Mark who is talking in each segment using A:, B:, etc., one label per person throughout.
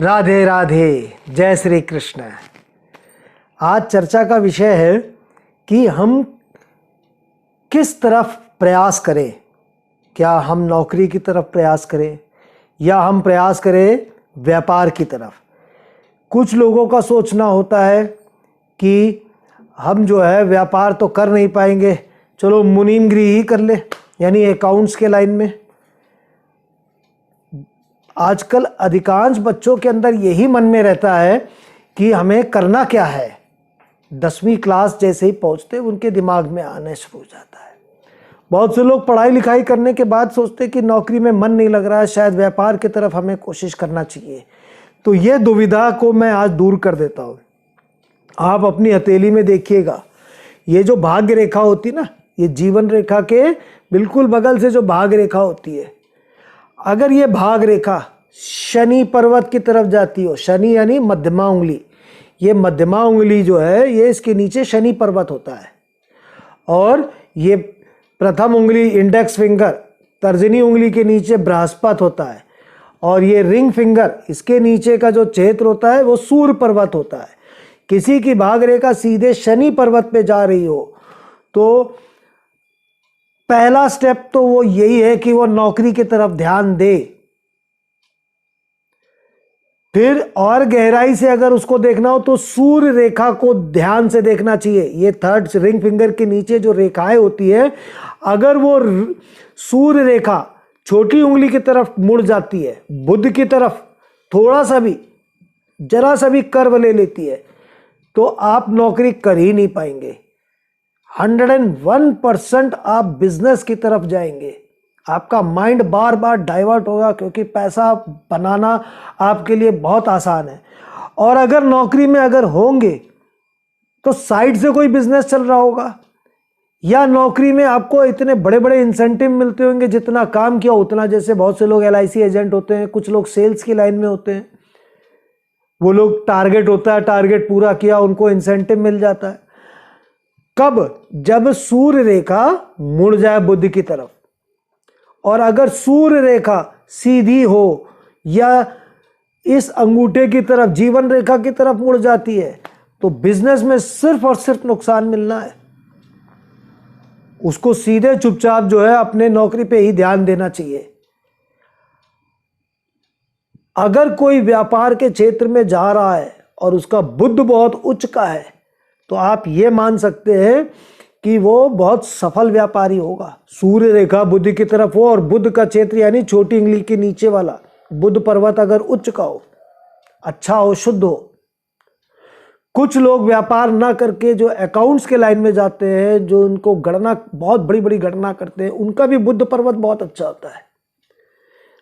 A: राधे राधे, जय श्री कृष्ण। आज चर्चा का विषय है कि हम किस तरफ प्रयास करें। क्या हम नौकरी की तरफ प्रयास करें या हम प्रयास करें व्यापार की तरफ। कुछ लोगों का सोचना होता है कि हम जो है व्यापार तो कर नहीं पाएंगे, चलो मुनीमगिरी ही कर ले, यानी अकाउंट्स के लाइन में। आजकल अधिकांश बच्चों के अंदर यही मन में रहता है कि हमें करना क्या है। 10वीं क्लास जैसे ही पहुंचते उनके दिमाग में आने शुरू हो जाता है। बहुत से लोग पढ़ाई लिखाई करने के बाद सोचते कि नौकरी में मन नहीं लग रहा है, शायद व्यापार की तरफ हमें कोशिश करना चाहिए। तो ये दुविधा को मैं आज दूर कर देता हूँ। आप अपनी हथेली में देखिएगा, ये जो भाग्य रेखा होती ना, ये जीवन रेखा के बिल्कुल बगल से जो भाग रेखा होती है, अगर ये भाग रेखा शनि पर्वत की तरफ जाती हो, शनि यानी मध्यमा उंगली, ये मध्यमा उंगली जो है ये इसके नीचे शनि पर्वत होता है, और ये प्रथम उंगली इंडेक्स फिंगर तर्जनी उंगली के नीचे बृहस्पति होता है, और ये रिंग फिंगर इसके नीचे का जो क्षेत्र होता है वो सूर्य पर्वत होता है। किसी की भाग रेखा सीधे शनि पर्वत पे जा रही हो तो पहला स्टेप तो वो यही है कि वो नौकरी की तरफ ध्यान दे। फिर और गहराई से अगर उसको देखना हो तो सूर्य रेखा को ध्यान से देखना चाहिए। ये थर्ड रिंग फिंगर के नीचे जो रेखाएं होती है, अगर वो सूर्य रेखा छोटी उंगली की तरफ मुड़ जाती है, बुध की तरफ थोड़ा सा भी जरा सा भी कर्व ले लेती है, तो आप नौकरी कर ही नहीं पाएंगे। 101% आप बिजनेस की तरफ जाएंगे। आपका माइंड बार बार डाइवर्ट होगा, क्योंकि पैसा बनाना आपके लिए बहुत आसान है। और अगर नौकरी में अगर होंगे तो साइड से कोई बिजनेस चल रहा होगा, या नौकरी में आपको इतने बड़े बड़े इंसेंटिव मिलते होंगे, जितना काम किया उतना। जैसे बहुत से लोग LIC एजेंट होते हैं, कुछ लोग सेल्स की लाइन में होते हैं, वो लोग टारगेट होता है, टारगेट पूरा किया उनको इंसेंटिव मिल जाता है। कब? जब सूर्य रेखा मुड़ जाए बुध की तरफ। और अगर सूर्य रेखा सीधी हो या इस अंगूठे की तरफ जीवन रेखा की तरफ मुड़ जाती है तो बिजनेस में सिर्फ और सिर्फ नुकसान मिलना है। उसको सीधे चुपचाप जो है अपने नौकरी पे ही ध्यान देना चाहिए। अगर कोई व्यापार के क्षेत्र में जा रहा है और उसका बुध बहुत उच्च का है, तो आप ये मान सकते हैं कि वो बहुत सफल व्यापारी होगा। सूर्य रेखा बुध की तरफ हो और बुध का क्षेत्र यानी छोटी उंगली के नीचे वाला बुध पर्वत अगर उच्च का हो, अच्छा हो, शुद्ध हो। कुछ लोग व्यापार ना करके जो अकाउंट्स के लाइन में जाते हैं, जो उनको गणना बहुत बड़ी बड़ी गणना करते हैं, उनका भी बुध पर्वत बहुत अच्छा होता है।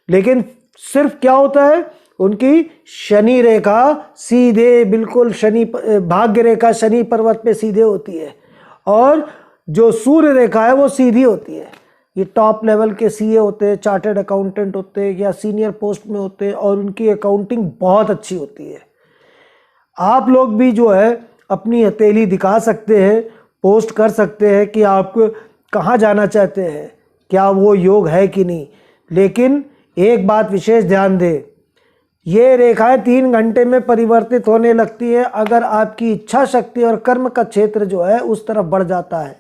A: लेकिन सिर्फ क्या होता है, उनकी शनि रेखा सीधे बिल्कुल शनि भाग्य रेखा शनि पर्वत पे सीधे होती है, और जो सूर्य रेखा है वो सीधी होती है। ये टॉप लेवल के CA होते हैं, चार्टर्ड अकाउंटेंट होते हैं या सीनियर पोस्ट में होते हैं, और उनकी अकाउंटिंग बहुत अच्छी होती है। आप लोग भी जो है अपनी हथेली दिखा सकते हैं, पोस्ट कर सकते हैं कि आप कहाँ जाना चाहते हैं, क्या वो योग है कि नहीं। लेकिन एक बात विशेष ध्यान दें, ये रेखाएं 3 घंटे में परिवर्तित होने लगती है अगर आपकी इच्छा शक्ति और कर्म का क्षेत्र जो है उस तरफ बढ़ जाता है।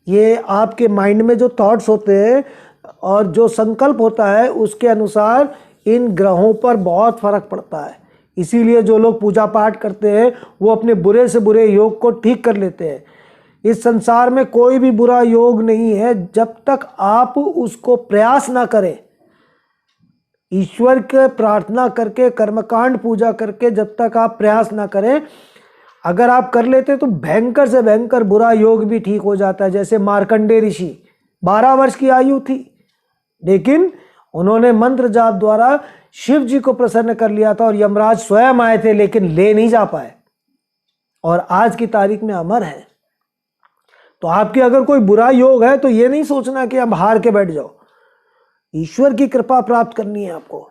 A: ये आपके माइंड में जो थॉट्स होते हैं और जो संकल्प होता है उसके अनुसार इन ग्रहों पर बहुत फर्क पड़ता है। इसीलिए जो लोग पूजा पाठ करते हैं वो अपने बुरे से बुरे योग को ठीक कर लेते हैं। इस संसार में कोई भी बुरा योग नहीं है जब तक आप उसको प्रयास ना करें। ईश्वर के प्रार्थना करके, कर्मकांड पूजा करके जब तक आप प्रयास ना करें, अगर आप कर लेते तो भयंकर से भयंकर बुरा योग भी ठीक हो जाता है। जैसे मार्कंडेय ऋषि 12 वर्ष की आयु थी, लेकिन उन्होंने मंत्र जाप द्वारा शिव जी को प्रसन्न कर लिया था, और यमराज स्वयं आए थे लेकिन ले नहीं जा पाए, और आज की तारीख में अमर है। तो आपके अगर कोई बुरा योग है तो ये नहीं सोचना कि अब हार के बैठ जाओ। ईश्वर की कृपा प्राप्त करनी है आपको।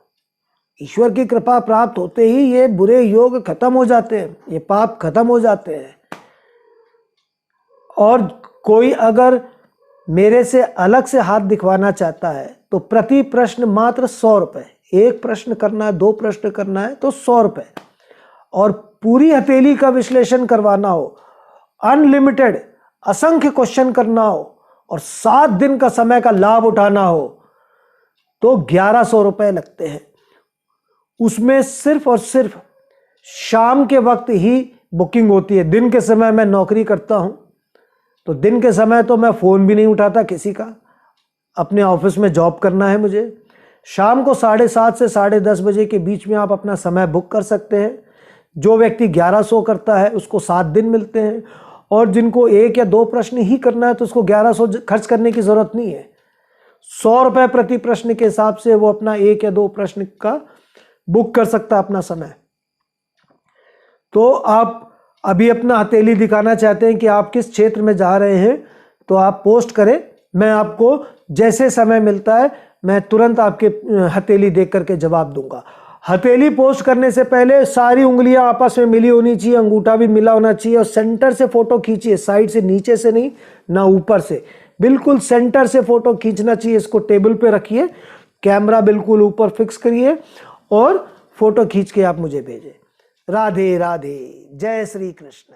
A: ईश्वर की कृपा प्राप्त होते ही ये बुरे योग खत्म हो जाते हैं, ये पाप खत्म हो जाते हैं। और कोई अगर मेरे से अलग से हाथ दिखवाना चाहता है तो प्रति प्रश्न मात्र 100 रुपये, 1 प्रश्न करना है, 2 प्रश्न करना है तो 100 रुपये, और पूरी हथेली का विश्लेषण करवाना हो, अनलिमिटेड असंख्य क्वेश्चन करना हो और 7 दिन का समय का लाभ उठाना हो तो 1100 रुपये लगते हैं। उसमें सिर्फ और सिर्फ शाम के वक्त ही बुकिंग होती है। दिन के समय मैं नौकरी करता हूं, तो दिन के समय तो मैं फ़ोन भी नहीं उठाता किसी का, अपने ऑफिस में जॉब करना है मुझे। शाम को 7:30 से 10:30 बजे के बीच में आप अपना समय बुक कर सकते हैं। जो व्यक्ति 1100 करता है उसको 7 दिन मिलते हैं, और जिनको 1 या 2 प्रश्न ही करना है तो उसको 1100 खर्च करने की ज़रूरत नहीं है। 100 रुपये प्रति प्रश्न के हिसाब से वो अपना 1 या 2 प्रश्न का बुक कर सकता है अपना समय। तो आप अभी अपना हथेली दिखाना चाहते हैं कि आप किस क्षेत्र में जा रहे हैं तो आप पोस्ट करें, मैं आपको जैसे समय मिलता है मैं तुरंत आपके हथेली देख करके जवाब दूंगा। हथेली पोस्ट करने से पहले सारी उंगलियां आपस में मिली होनी चाहिए, अंगूठा भी मिला होना चाहिए, और सेंटर से फोटो खींचिए, साइड से, नीचे से नहीं, ना ऊपर से, बिल्कुल सेंटर से फोटो खींचना चाहिए। इसको टेबल पे रखिए, कैमरा बिल्कुल ऊपर फिक्स करिए और फोटो खींच के आप मुझे भेजें। राधे राधे, जय श्री कृष्ण।